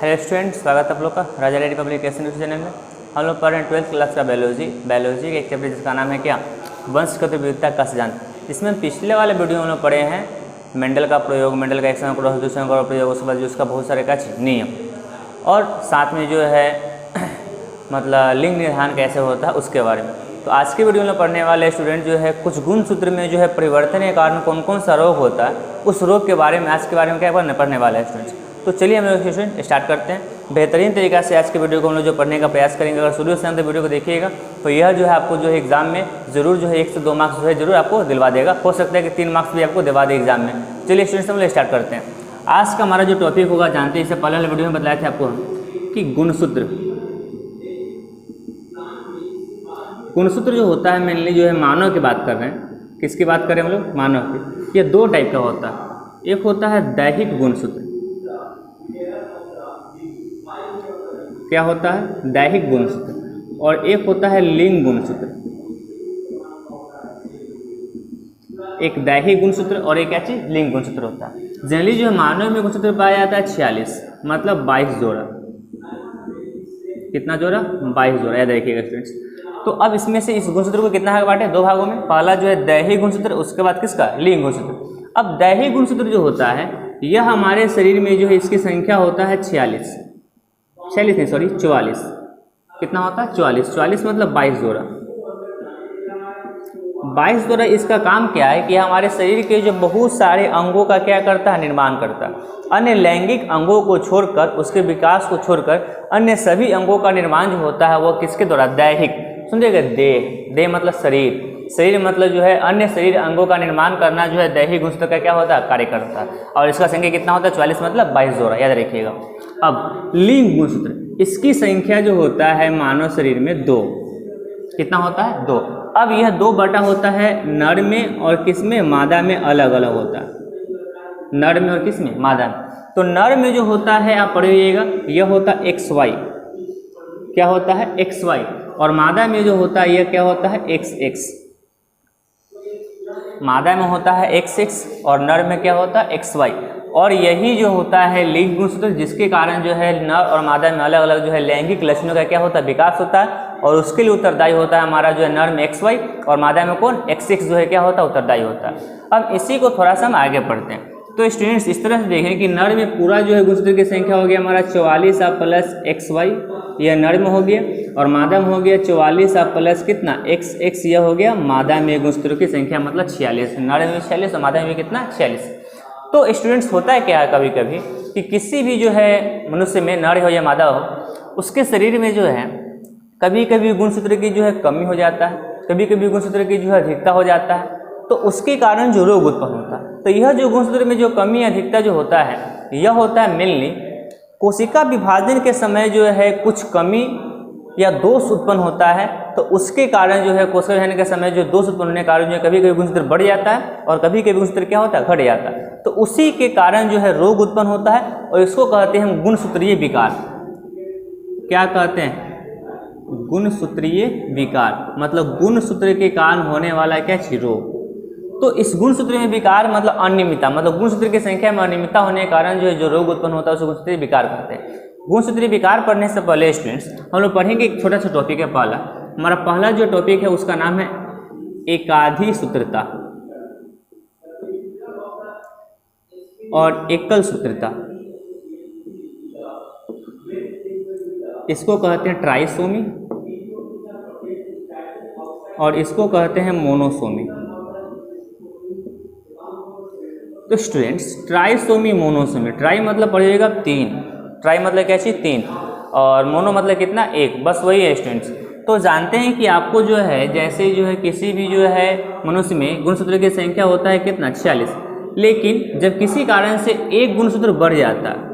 Hello student, स्वागत है आप लोग का राजा रेड्डी पब्लिक एजुकेशन चैनल में। हम लोग पढ़ रहे हैं 12th क्लास का बायोलॉजी के एक चैप्टर जिसका नाम है क्या, वंशगत विविधता का सिद्धांत। इसमें पिछले वाले वीडियो में हम लोग पढ़े हैं मेंडल का प्रयोग, मेंडल का एक समय प्रयोग, दूसरे का प्रयोग, उसके बाद उसका बहुत सारे का नियम, और साथ में जो है मतलब लिंग निर्धारण कैसे होता है उसके बारे में। तो आज के वीडियो में पढ़ने वाले स्टूडेंट जो है कुछ गुणसूत्र में जो है परिवर्तन के कारण कौन कौन सा रोग होता है, उस रोग के बारे में आज के बारे में क्या पढ़ने वाले हैं स्टूडेंट्स। तो चलिए हम लोग स्टूडेंट स्टार्ट करते हैं। बेहतरीन तरीका से आज के वीडियो को हम लोग जो पढ़ने का प्रयास करेंगे। अगर शुरू से अंत वीडियो को देखिएगा तो यह जो है आपको जो है एग्जाम में जरूर जो है 1 से 2 मार्क्स जो है जरूर आपको दिलवा देगा। हो सकता है कि 3 मार्क्स भी आपको दिलवा दे एग्जाम में। चलिए स्टूडेंट्स हम लोग स्टार्ट करते हैं। आज का हमारा जो टॉपिक होगा जानते हैं, इससे पहले वाले वीडियो में बताए थे आपको कि गुणसूत्र जो होता है मेनली जो है मानव की बात कर रहे हैं। किसकी बात करें हम लोग? मानव की। ये 2 टाइप का होता है। एक होता है दैहिक गुणसूत्र। क्या होता है? दैहिक गुणसूत्र। और एक होता है लिंग गुणसूत्र। एक दैहिक गुणसूत्र और एक क्या चीज? लिंग गुणसूत्र होता है। जनरली जो है मानव में गुणसूत्र पाया जाता है 46, मतलब 22 जोड़ा। कितना जोड़ा? 22 जोड़ा, याद रखिएगा स्टूडेंट्स। तो अब इसमें से इस गुणसूत्र को कितना भाग बांटे? 2 भागों में। पहला जो है दैहिक गुणसूत्र, उसके बाद किसका? लिंग गुणसूत्र। अब दैहिक गुणसूत्र जो होता है यह हमारे शरीर में जो है इसकी संख्या होता है 44। कितना होता है? 44 मतलब 22 जोड़ा। 22 जोड़ा। इसका काम क्या है कि हमारे शरीर के जो बहुत सारे अंगों का क्या करता है? निर्माण करता है। अन्य लैंगिक अंगों को छोड़कर, उसके विकास को छोड़कर अन्य सभी अंगों का निर्माण जो होता है वह किसके द्वारा? दैहिक। सुनिएगा, देह मतलब शरीर मतलब जो है अन्य शरीर अंगों का निर्माण करना जो है दैहिक गुणसूत्र का क्या होता है? कार्य करता है। और इसका संख्या कितना होता है? 44 मतलब 22 जोड़ा, याद रखिएगा। अब लिंग गुणसूत्र, इसकी संख्या जो होता है मानव शरीर में 2। कितना होता है? 2। अब यह 2 बटा होता है नर में और किस में? मादा में अलग अलग होता है। नर में और किस में? मादा में। तो नर में जो होता है आप पढ़िएगा यह होता है XY। क्या होता है? XY। और मादा में जो होता है यह क्या होता है? XX। मादा में होता है XX और नर में क्या होता है? XY। और यही जो होता है लिंग गुणसूत्र, जिसके कारण जो है नर और मादा में अलग अलग जो है लैंगिक लक्षणों का क्या होता है? विकास होता है। और उसके लिए उत्तरदायी होता है हमारा जो है नर में XY और मादा में कौन? XX जो है क्या होता है? उत्तरदायी होता है। अब इसी को थोड़ा सा हम आगे पढ़ते हैं। तो स्टूडेंट्स इस तरह से देखें कि नर में पूरा जो है गुणसूत्र की संख्या हो गया हमारा 44 प्लस XY, यह नर में हो गया। और मादा में हो गया 44 प्लस कितना? XX, यह हो गया मादा में गुणसूत्रों की संख्या मतलब 46। नर में 46 और मादा में कितना? 46। तो स्टूडेंट्स होता है क्या है कभी कभी कि किसी भी जो है मनुष्य में, नर हो या मादा हो, उसके शरीर में जो है कभी कभी गुणसूत्र की जो है कमी हो जाता है, कभी कभी गुणसूत्र की जो है अधिकता हो जाता है। तो उसके कारण जो रोग उत्पन्न होता है, तो यह जो गुणसूत्र में जो कमी या अधिकता जो होता है यह होता है मेनली कोशिका विभाजन के समय जो है कुछ कमी या दोष उत्पन्न होता है। तो उसके कारण जो है कोशिका विभाजन के समय जो दोष उत्पन्न होने के कारण जो है कभी कभी गुणसूत्र बढ़ जाता है और कभी कभी गुणसूत्र क्या होता है? घट जाता है। तो उसी के कारण जो है रोग उत्पन्न होता है और इसको कहते हैं हम गुणसूत्रीय विकार। क्या कहते हैं? गुणसूत्रीय विकार, मतलब गुणसूत्र के कारण होने वाला क्या चीज? रोग। तो इस गुणसूत्र में विकार मतलब अनियमितता, मतलब गुणसूत्र की संख्या में अनियमितता होने के कारण जो है जो रोग उत्पन्न होता है उसे गुणसूत्रीय विकार कहते हैं। गुणसूत्रीय विकार पढ़ने से पहले स्टूडेंट्स हम लोग पढ़ेंगे एक छोटा सा टॉपिक है। हमारा पहला जो टॉपिक है उसका नाम है एकाधी सूत्रता और एकल सूत्रता। इसको कहते हैं ट्राइसोमी और इसको कहते हैं मोनोसोमी। तो स्टूडेंट्स ट्राइसोमी, मोनोसोमी, ट्राई मतलब पढ़िएगा 3, ट्राई मतलब क्या चीज? 3, और मोनो मतलब कितना? 1, बस वही है स्टूडेंट्स। तो जानते हैं कि आपको जो है जैसे जो है किसी भी जो है मनुष्य में गुणसूत्र की संख्या होता है कितना? 46। लेकिन जब किसी कारण से एक गुणसूत्र बढ़ जाता है,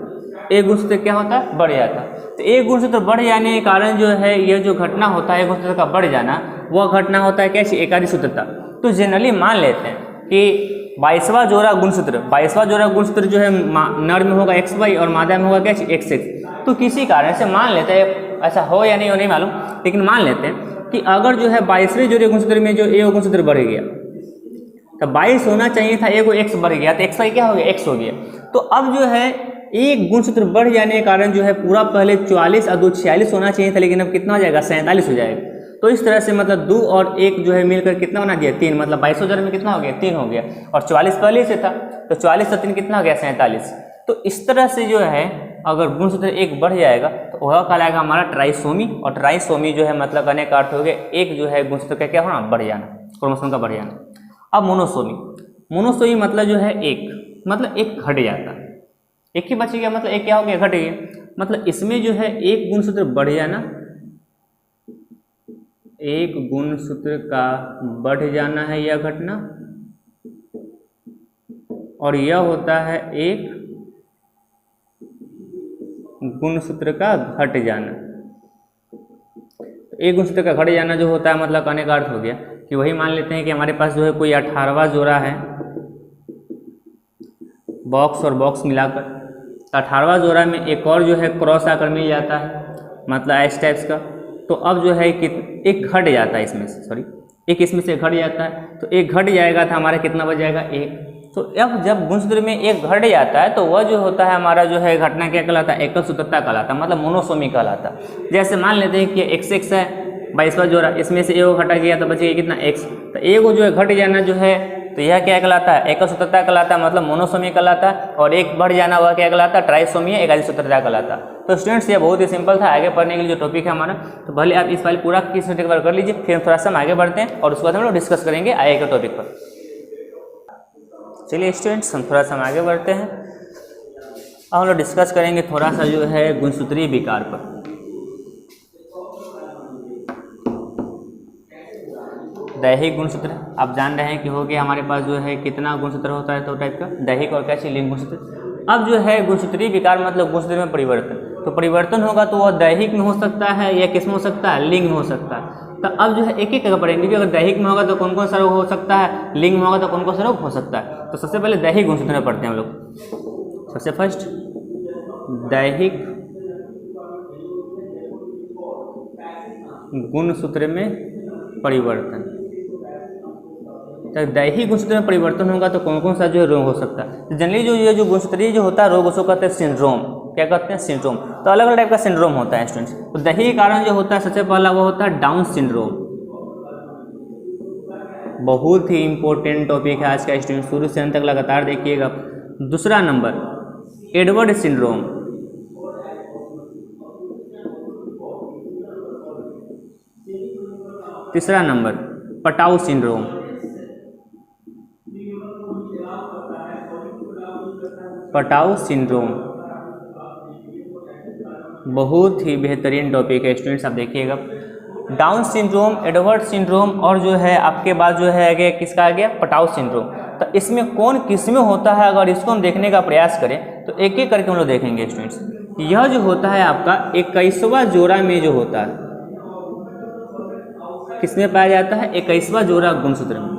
एक गुणसूत्र क्या होता है? बढ़ जाता है। तो एक गुणसूत्र बढ़ जाने के कारण जो है यह जो घटना होता है गुणसूत्र का बढ़ जाना, वह घटना होता है कैसी? एकाधी सूत्रता। तो जनरली मान लेते हैं कि 22वां जोड़ा गुणसूत्र जो है नर में होगा XY और मादा में होगा क्या? XX। तो किसी कारण से मान लेते हैं, ऐसा हो या नहीं हो नहीं मालूम, लेकिन मान लेते हैं कि अगर जो है 22वें जोड़े गुणसूत्र में जो एक गुणसूत्र बढ़ गया, तो 22 होना चाहिए था, एगो X बढ़ गया तो XY क्या हो गया? X हो गया। तो अब जो है एक गुणसूत्र बढ़ जाने के कारण जो है पूरा पहले 44 और 2 46 होना चाहिए था, लेकिन अब कितना हो जाएगा 47 हो जाएगा। तो इस तरह से मतलब 2 और 1 जो है मिलकर कितना बना दिया 3, मतलब 22,000 में कितना हो गया 3 हो गया, और 44 पहले से था तो 44 से 3 कितना हो गया 47। तो इस तरह से जो है अगर गुणसूत्र 1 बढ़ जाएगा तो वह कहलाएगा हमारा ट्राइसोमी, और ट्राइसोमी जो है मतलब कहने का अर्थ हो गया एक जो है गुणसूत्र का क्या होना बढ़ जाना, क्रोमोसोम का बढ़ जाना। अब मोनोसोमी, मोनोसोमी मतलब जो है एक मतलब एक घट जाता, एक ही बच गया मतलब एक क्या हो गया घट गया, मतलब इसमें जो है एक गुणसूत्र बढ़ जाना, एक गुणसूत्र का बढ़ जाना है या घटना, और यह होता है एक गुणसूत्र का घट जाना। एक गुणसूत्र का घट जाना जो होता है मतलब कहने का अर्थ हो गया कि वही मान लेते हैं कि हमारे पास जो है कोई 18वां जोड़ा है, बॉक्स और बॉक्स मिलाकर 18वां जोड़ा में एक और जो है क्रॉस आकर मिल जाता है, मतलब ऐसे टाइप्स का। तो अब जो है कि एक घट जाता है इसमें से, सॉरी एक इसमें से घट जाता है, तो एक घट जाएगा था हमारा कितना बच जाएगा 1। तो अब जब गुणसूत्र में एक घट जाता है तो वह जो होता है हमारा जो है घटना क्या कहलाता है, एकल सूत्रता कहलाता है, मतलब मोनोसोमी कहलाता है। जैसे मान लेते हैं कि XX है 22वां जोड़ा, इसमें से एगो घटा गया तो बचेगा कितना X, तो एगो जो है घट जाना जो है तो यह क्या कहलाता है एकल सूत्रता कहलाता है, मतलब मोनोसोमी कहलाता है, और एक बढ़ जाना वह क्या कहलाता है ट्राइसोमी एकाधिक सूत्रता कहलाता है। तो स्टूडेंट्स ये बहुत ही सिंपल था, आगे पढ़ने के लिए जो टॉपिक है हमारा, तो पहले आप इस फाइल पूरा किस एक बार कर लीजिए, फिर थोड़ा सा हम आगे बढ़ते हैं और उसके बाद हम लोग डिस्कस करेंगे आगे के टॉपिक पर। चलिए स्टूडेंट्स हम थोड़ा सा आगे बढ़ते हैं, अब हम लोग डिस्कस करेंगे थोड़ा सा जो है गुणसूत्रीय विकार पर। दैहिक गुणसूत्र आप जान रहे हैं कि हो गया हमारे पास जो है कितना गुणसूत्र होता है, तो टाइप का दैहिक और क्या चाहिए लिंग गुणसूत्र। अब जो है गुणसूत्रीय विकार मतलब गुणसूत्र में परिवर्तन, तो परिवर्तन होगा तो वह दैहिक में हो सकता है या किस में हो सकता है लिंग में हो सकता है। तो अब जो है एक एक करके पढ़ेंगे कि अगर दैहिक में होगा तो कौन कौन सा रोग हो सकता है, लिंग में होगा तो कौन कौन सा रोग हो सकता है। तो सबसे पहले दैहिक गुणसूत्र में पढ़ते हैं हम लोग। सबसे फर्स्ट दैहिक गुणसूत्र में परिवर्तन। तो दैहिक गुणसूत्र में परिवर्तन होगा तो कौन कौन सा जो रोग हो सकता है। जनरली जो ये जो गुणसूत्रीय जो होता है रोग उसको कहते हैं सिंड्रोम, क्या कहते हैं सिंड्रोम। तो अलग अलग टाइप का सिंड्रोम होता है स्टूडेंट्स। तो दैहिक कारण जो होता है सबसे पहला वो होता है डाउन सिंड्रोम, बहुत ही इंपॉर्टेंट टॉपिक है आज का स्टूडेंट, शुरू से अंत तक लगातार देखिएगा। दूसरा नंबर एडवर्ड सिंड्रोम, तीसरा number Patau syndrome, Patau syndrome बहुत ही बेहतरीन टॉपिक है स्टूडेंट्स, आप देखिएगा। डाउन सिंड्रोम, एडवर्ड सिंड्रोम और जो है आपके बाद जो है आगे किसका आ गया पटाउ सिंड्रोम। तो इसमें कौन किस में होता है अगर इसको हम देखने का प्रयास करें तो एक एक करके हम लोग देखेंगे स्टूडेंट्स। यह जो होता है आपका 21वां जोड़ा में जो होता है, किसमें पाया जाता है 21वां जोड़ा गुणसूत्र में।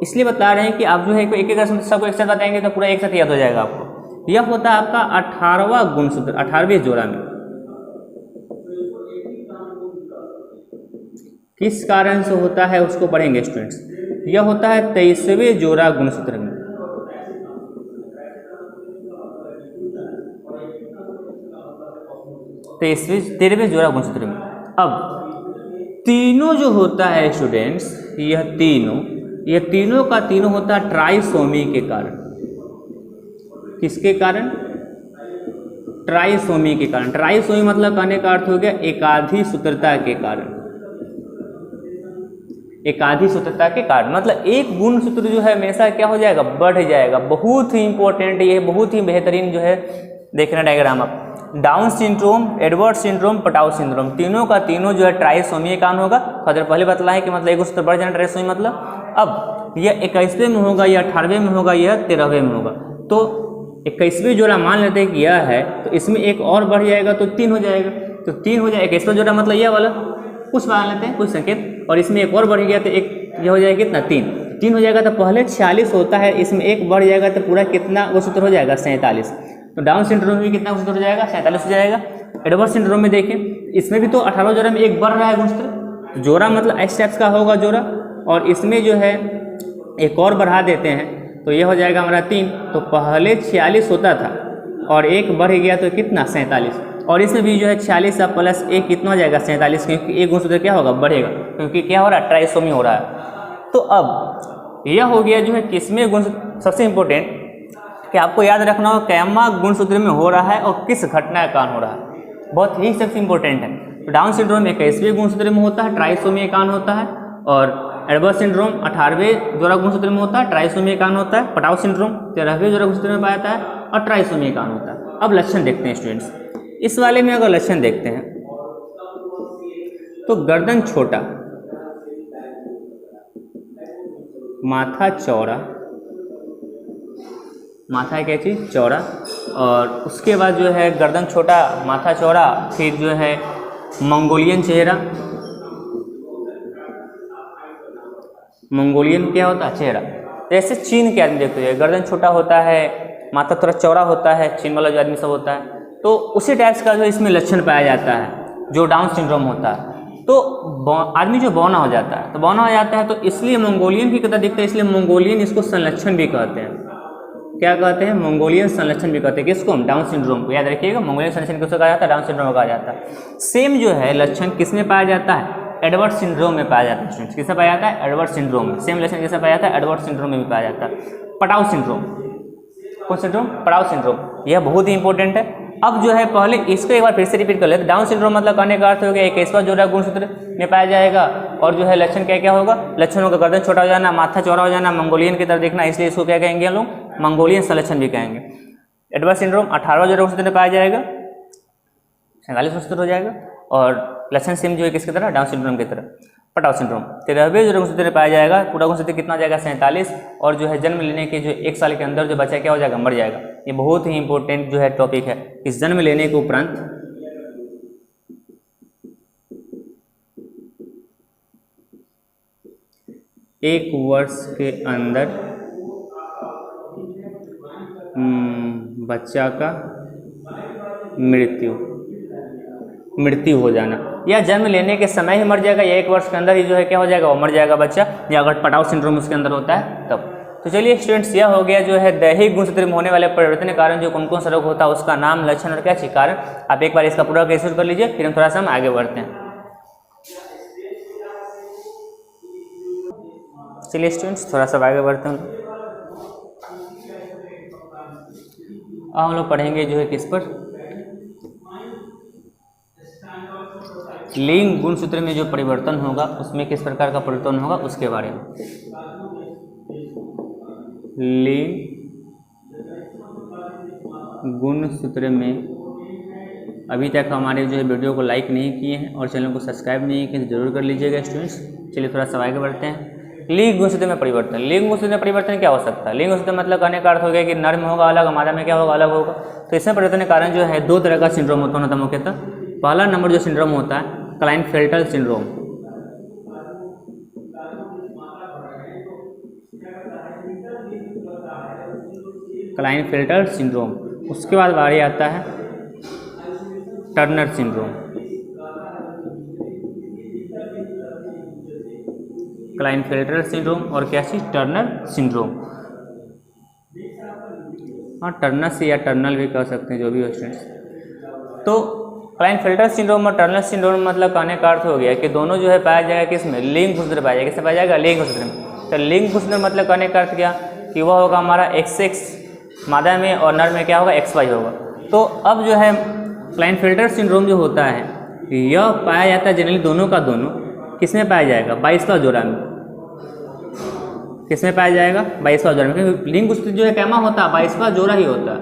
इसलिए बता रहे हैं कि आप जो है एक एक सबको एक साथ बताएंगे तो पूरा एक साथ याद हो जाएगा आपको। यह होता है आपका 18वां गुणसूत्र, 18वें जोड़ा में। किस कारण से होता है उसको पढ़ेंगे स्टूडेंट्स। यह होता है 23वें जोड़ा गुणसूत्र में। तो 13वें जोड़ा गुणसूत्र में। अब तीनों जो होता है स्टूडेंट्स, यह तीनों का तीनों होता है ट्राइसोमी के कारण। किसके कारण? ट्राइसोमी के कारण। ट्राइसोमी मतलब कहने का अर्थ हो गया एकाधिक सूत्रता के कारण। एकाधिक सूत्रता के कारण मतलब एक गुणसूत्र जो है हमेशा क्या हो जाएगा बढ़ जाएगा। बहुत ही इंपॉर्टेंट, ये बहुत ही बेहतरीन जो है देखना डायग्राम आप। Down syndrome, Edward syndrome, Patau syndrome, तीनों का तीनों जो है ट्राइसोमी का कारण होगा। थोड़ा पहले बतलाएं कि मतलब एक सूत्र बढ़ जाना ट्राइसोमी मतलब। अब यह 21वें में होगा, यह 18वें में होगा, यह 13वें में होगा। तो 21वें जोड़ा मान लेते हैं कि यह है, तो इसमें एक और बढ़ जाएगा तो 3 हो जाएगा। तो 3 हो जाएगा, 21वां जोड़ा मतलब यह वाला कुछ मान लेते हैं कुछ संकेत, और इसमें एक और बढ़ गया तो एक यह हो जाएगा कितना 3 हो जाएगा। तो पहले 46 होता है, इसमें एक बढ़ जाएगा तो पूरा कितना वो सूत्र हो जाएगा 47। तो डाउन सिंड्रोम में कितना सूत्र हो जाएगा 47 हो जाएगा। एडवर्ड सिंड्रोम में देखें इसमें भी तो 18 जोड़ा में एक बढ़ रहा है गुणसूत्र। जोड़ा मतलब एस टाइप्स का होगा जोड़ा, और इसमें जो है एक और बढ़ा देते हैं तो ये हो जाएगा हमारा 3। तो पहले 46 होता था और 1 बढ़ गया तो कितना 47, और इसमें भी जो है 46 प्लस 1 कितना हो जाएगा 47, क्योंकि एक गुणसूत्र क्या होगा बढ़ेगा, क्योंकि क्या हो रहा है ट्राइसोमी हो रहा है। तो अब यह हो गया जो है किसमें गुणसूत्र, सबसे इंपॉर्टेंट कि आपको याद रखना हो कैमा गुणसूत्र में हो रहा है और किस घटना का कारण हो रहा है, बहुत ही सबसे इंपॉर्टेंट है। तो डाउन सिंड्रोम 21वें गुणसूत्र में होता है, ट्राइसोमी का कारण होता है, और एडवर्स सिंड्रोम 18वें जोड़ा गुणसूत्र में होता है, ट्राइसोमी का कारण होता है। पटाउ सिंड्रोम 13वें जोड़ा गुणसूत्र में पाया जाता है और ट्राइसोमी का कारण होता है। अब लक्षण देखते हैं स्टूडेंट्स, इस वाले में अगर लक्षण देखते हैं तो गर्दन छोटा, माथा चौड़ा, माथा है क्या चीज़ चौड़ा, और उसके बाद जो है गर्दन छोटा, माथा चौड़ा, फिर जो है मंगोलियन चेहरा। मंगोलियन क्या होता है चेहरा, जैसे चीन के आदमी देखते हैं गर्दन छोटा होता है, माथा थोड़ा चौड़ा होता है, चीन वाला जो आदमी सब होता है, तो उसी टाइप्स का जो इसमें लक्षण पाया जाता है जो डाउन सिंड्रोम होता है। तो आदमी जो बौना हो जाता है, तो बौना हो जाता है तो इसलिए मंगोलियन की तरह दिखता है, इसलिए मंगोलियन इसको संलक्षण भी कहते हैं। क्या कहते हैं, मंगोलियन संलक्षण भी कहते हैं। किसको, डाउन सिंड्रोम को। याद रखिएगा मंगोलियन संलक्षण किसको कहा जाता है, डाउन सिंड्रोम कहा जाता है। सेम जो है लक्षण किसमें पाया जाता है, एडवर्ड सिंड्रोम में पाया जाता है स्टूडेंट्स। किसमें पाया जाता है, एडवर्ड सिंड्रोम में। सेम लक्षण किसमें पाया जाता है, एडवर्ड सिंड्रोम में भी पाया जाता है। पटाउ सिंड्रोम, कौन सिंड्रोम, पटाउ सिंड्रोम, यह बहुत ही इंपॉर्टेंट है। अब जो है पहले इसको एक बार फिर से रिपीट कर लेते हैं। डाउन सिंड्रोम मतलब कहने का अर्थ हो गया 21वां जोड़ा गुणसूत्र में पाया जाएगा, और जो है लक्षण क्या क्या होगा, लक्षण होगा गर्दन छोटा हो जाना, माथा चौड़ा हो जाना, मंगोलियन की तरफ देखना, इसलिए इसको क्या कहेंगे हम लोग, मंगोलियन संलक्षण भी कहेंगे। एडवर्ड सिंड्रोम 18वां जोड़ा गुणसूत्र में पाया जाएगा, 47 गुणसूत्र हो जाएगा, और लक्षण सेम जो है किसकी तरह, डाउन सिंड्रोम की तरह। पटाउ सिंड्रोम 13वें जोड़ा गुणसूत्र में पाया जाएगा, पूरा गुणसूत्र कितना हो जाएगा 47, और जो है जन्म लेने के जो 1 साल के अंदर जो बच्चा क्या हो जाएगा, मर जाएगा। ये बहुत ही इंपॉर्टेंट जो है टॉपिक है। इस जन्म लेने के उपरांत 1 वर्ष के अंदर बच्चा का मृत्यु हो जाना, या जन्म लेने के समय ही मर जाएगा, या 1 वर्ष के अंदर ही जो है क्या हो जाएगा, वो मर जाएगा बच्चा, या अगर पटाउ सिंड्रोम उसके अंदर होता है तब। तो चलिए स्टूडेंट्स, यह हो गया जो है दैहिक गुणसूत्र में होने वाले परिवर्तन के कारण जो कौन कौन सा रोग होता है, उसका नाम, लक्षण और क्या चीज कारण। आप एक बार इसका पूरा कैसे कर लीजिए, फिर हम थोड़ा सा हम आगे बढ़ते हैं। चलिए स्टूडेंट्स थोड़ा सा आगे बढ़ते हैं। अब हम लोग पढ़ेंगे जो है किस पर, लिंग गुणसूत्र में जो परिवर्तन होगा उसमें किस प्रकार का परिवर्तन होगा उसके बारे में। लिंग गुणसूत्र में अभी तक हमारे जो है वीडियो को लाइक नहीं किए हैं और चैनल को सब्सक्राइब नहीं किए तो जरूर कर लीजिएगा स्टूडेंट्स। चलिए थोड़ा सा आगे बढ़ते हैं। लिंग गुणसूत्र में परिवर्तन, लिंग गुणसूत्र में परिवर्तन क्या हो सकता है। लिंग गुणसूत्र मतलब कहने का अर्थ हो गया कि नर में होगा अलग, मादा में क्या होगा अलग होगा। तो इसमें परिवर्तन के कारण जो है 2 तरह का सिंड्रोम होता है मुख्यतः। पहला नंबर जो सिंड्रोम होता है क्लाइनफेल्टर सिंड्रोम, क्लाइनफेल्टर सिंड्रोम। उसके बाद बारी आता है टर्नर सिंड्रोम, क्लाइनफेल्टर सिंड्रोम और क्या चीज, टर्नर सिंड्रोम। हाँ टर्नर से या टर्नल भी कह सकते हैं, जो भी हो स्टूडेंट्स। तो क्लाइनफेल्टर सिंड्रोम और टर्नर सिंड्रोम मतलब कहने का अर्थ हो गया कि दोनों जो है पाया जाएगा किसमें, लिंग गुणसूत्र पाया जाएगा। किससे पाया जाएगा, लिंग गुणसूत्र में। तो लिंग गुणसूत्र मतलब कहने का अर्थ क्या कि वह होगा हमारा XX मादा में और नर में क्या होगा XY होगा। तो अब जो है क्लाइनफेल्टर सिंड्रोम जो होता है यह पाया जाता है जनरली दोनों का दोनों किसमें पाया जाएगा, 22वां जोड़ा में। किसमें पाया जाएगा, 22वां जोड़ा में, क्योंकि लिंग गुणसूत्र जो है कैमा होता है 22वां जोड़ा ही होता है।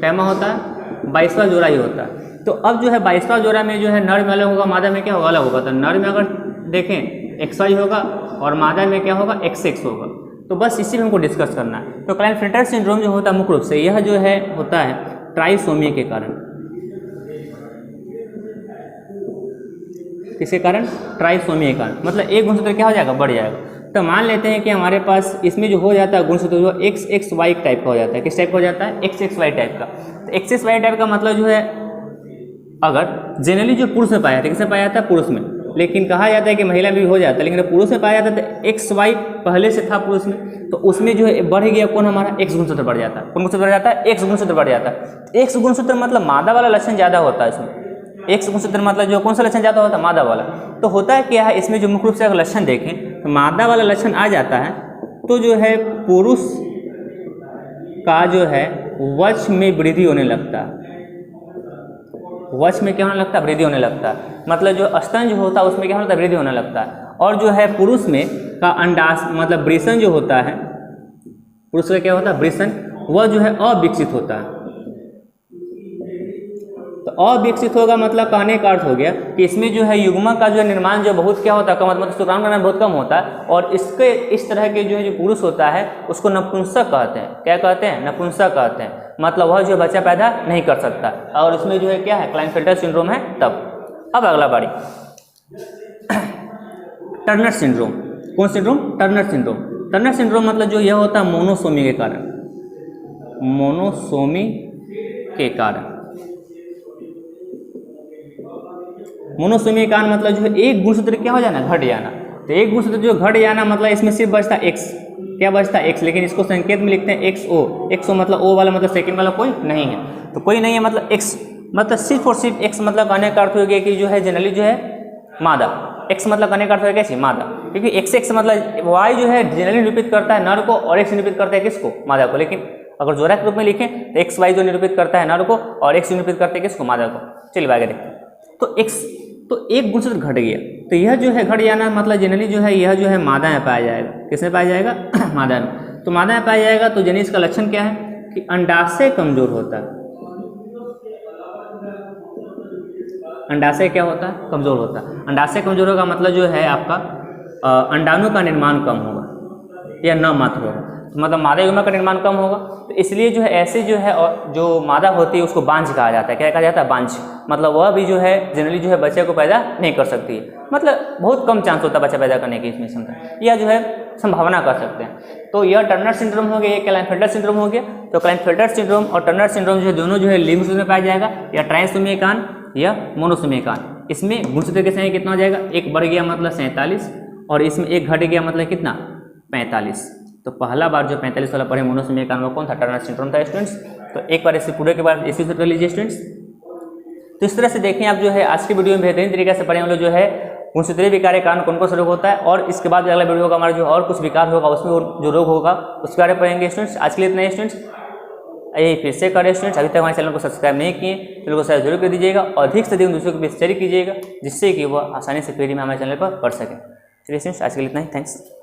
कैमा होता है 22वां जोड़ा ही होता है। तो अब जो है 22वां जोड़ा में जो है नर में अलग होगा, मादा में क्या होगा, अलग होगा। तो नर में अगर देखें XY होगा और मादा में क्या होगा, XX होगा। तो बस इसी में हमको डिस्कस करना है। तो क्लाइनफेल्टर सिंड्रोम जो होता है मुख्य रूप से यह जो है होता है ट्राइसोमी के कारण। किसके कारण, ट्राइसोमी के कारण। मतलब एक गुणसूत्र क्या हो जाएगा, बढ़ जाएगा। तो मान लेते हैं कि हमारे पास इसमें जो हो जाता है गुणसूत्र जो XXY टाइप का हो जाता है। किस टाइप का हो जाता है, XXY टाइप का। तो XXY टाइप का मतलब जो है अगर जनरली जो पुरुष में पाया जाता है, किसमें पाया जाता है, पुरुष में। लेकिन कहा जाता है कि महिला में भी हो जाता है, लेकिन पुरुष में पाया जाता है तो XY पहले से था पुरुष में, तो उसमें जो है बढ़ गया कौन हमारा X गुणसूत्र बढ़ जाता है। कौन गुणसूत्र बढ़ जाता है? X गुणसूत्र बढ़ जाता है। X गुणसूत्र मतलब मादा वाला लक्षण ज़्यादा होता है इसमें। X गुणसूत्र मतलब जो कौन सा लक्षण ज़्यादा होता है? मादा वाला। तो होता है क्या है इसमें जो मुख्य रूप से अगर लक्षण देखें तो मादा वाला लक्षण आ जाता है तो जो है पुरुष का जो है वक्ष में वृद्धि होने लगता है। वक्ष में क्या होने लगता है? वृद्धि होने लगता है। मतलब जो स्तन जो होता है उसमें क्या होता है? वृद्धि होने लगता है। और जो है पुरुष में का अंडाशय मतलब वृषण जो होता है, पुरुष का क्या होता है? वृषण, वह जो है अविकसित होता है। तो अविकसित होगा मतलब कहने का अर्थ हो गया कि इसमें जो है युग्मक का जो है निर्माण जो बहुत क्या होता है? कम, मतलब शुक्राणु का निर्माण बहुत कम होता है। और इसके इस तरह के जो है जो पुरुष होता है उसको नपुंसक कहते हैं। क्या कहते हैं? नपुंसक कहते हैं। मतलब वह जो बच्चा पैदा नहीं कर सकता। और इसमें जो है क्या है? क्लाइनफेल्टर सिंड्रोम है तब। अब अगला बारी टर्नर सिंड्रोम। कौन syndrome? Turner syndrome. Turner syndrome मतलब जो यह होता है मोनोसोमी के कारण। मोनोसोमी के कारण, मोनोसोमी के कारण मतलब जो है एक गुणसूत्र क्या हो जाना? घट जाना। तो एक गुणसूत्र जो घट जाना मतलब इसमें सिर्फ बचता X। क्या बचता? X। लेकिन इसको संकेत में लिखते हैं XO। XO मतलब O वाला मतलब सेकंड वाला कोई नहीं है। तो कोई नहीं है मतलब X मतलब सिर्फ और सिर्फ X मतलब कहने का अर्थ हो गया कि जो है जनरली जो है मादा। X मतलब कहने का अर्थ हो गया कैसी? मादा। क्योंकि XX मतलब Y जो है जनरली निरूपित करता है नर को और X निरूपित करता है किसको? मादा को। लेकिन अगर जोड़ा के रूप में लिखें तो XY जो निरूपित करता है नर को और X निरूपित करते हैं किसको? मादा को। चलिए आगे देखते हैं। तो X तो एक गुणसूत्र घट गया तो यह जो है घट जाना मतलब जनरली जो है यह जो है मादा में पाया जाएगा। किसमें पाया जाएगा? मादा में। तो मादा में पाया जाएगा तो जनरली इसका लक्षण क्या है कि अंडाशय कमजोर होता है। अंडाशय क्या होता है? कमजोर होता है। अंडाशय कमजोर होगा मतलब जो है आपका अंडाणु का निर्माण कम होगा या न मात्र होगा। मतलब मादा युग्मक का निर्माण कम होगा। तो इसलिए जो है ऐसे जो है जो मादा होती है उसको बांझ कहा जाता है। क्या कहा जाता है? बांझ। मतलब वह भी जो है जनरली जो है बच्चे को पैदा नहीं कर सकती है। मतलब बहुत कम चांस होता है बच्चा पैदा करने की इसमें क्षमता, या जो है संभावना कर सकते हैं। तो यह टर्नर सिंड्रोम हो गया, ये क्लाइनफेल्टर सिंड्रोम हो गया। तो क्लाइनफेल्टर सिंड्रोम और टर्नर सिंड्रोम जो है दोनों जो है लिंग गुणसूत्र में पाया जाएगा, या ट्राइसोमी कान या मोनोसोमी कान। इसमें गुणसूत्र के संख्या कितना हो जाएगा? एक बढ़ गया मतलब 47 और इसमें एक घट गया मतलब कितना? 45। तो पहला बार जो 45 वाला पढ़े मोनोसोमी कान में कौन था? टर्नर सिंड्रोम था स्टूडेंट्स। तो एक बार इसे पूरे के बाद इसी से कर लीजिए स्टूडेंट्स। तो इस तरह से देखें आप जो है आज की वीडियो में बेहतरीन तरीके से पढ़े हम लोग जो है गुणसूत्रीय विकार के कारण कौन कौन सा रोग होता है, और इसके बाद अगला वीडियो होगा हमारा जो और कुछ विकार होगा उसमें जो रोग होगा उसके बारे में पढ़ेंगे स्टूडेंट्स। आज के लिए इतना ही स्टूडेंट्स। यही फिर से करें स्टूडेंट्स, अभी तक हमारे चैनल को सब्सक्राइब नहीं किए चैनल को सब्सक्राइब जरूर कर दीजिएगा और अधिक से अधिक दूसरों को भी शेयर कीजिएगा जिससे कि वह आसानी से फ्री में हमारे चैनल पर पढ़ सकें। चलिए स्टूडेंट्स आज के लिए इतना ही। थैंक्स।